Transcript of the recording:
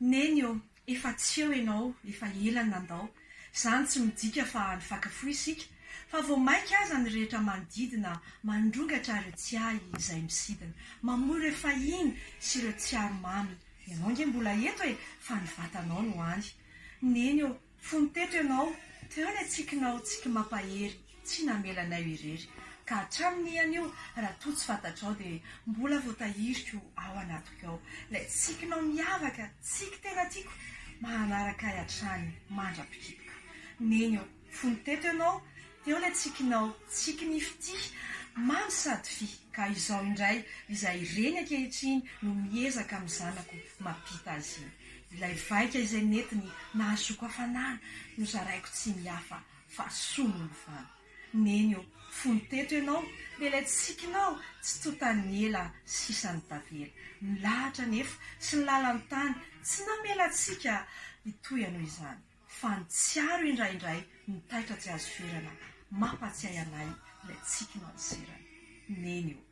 Neny eo, efa tsy eo ianao, efa elany nandao. Izany tsy midika fa nifakafo isika, fa vao maika aza ny rehetra manodidina, mandrongatra ireo tsiahy izay misidina, mamory ireo fahiny sy ireo tsiary mamy. Ianao nge mbola eto e, fa ny vatanao no any. Neny eo, fony teto ianao, teo ilay tsikinao tsika mampahery, tsy namelanay irery. Ka hatramin'ny anio, raha toa tsy fantatrao dia mbola voatahiriko ao anatiko ao. Ilay tsikinao miavaka, tsiky tena tiako, mahanaraka ahy hatrany mandra-pikipiko. Neny eo, fony teto ianao, teo ilay tsikinao, tsiky nifity, mamy sady fi. Ka izao indray, izay reny ankehitriny no miezaka amin'ny zanako mampita azy iny. Ilay vaika izay netiny nahazoko hafanana, no zaraiko tsy mihafa fa sonony vany. Neny eo, fony teto ianao, dia ilay tsikinao tsy totan'ny ela sisany tavela. Milahatra nefa sy ny lalan'ny tany, tsy namela antsika itoy ianao izany. Fa ny tsiaro indraindray ny taitra tsy azo ferana, mampatsiahy anay ilay tsikinao ny serany. Neny eo.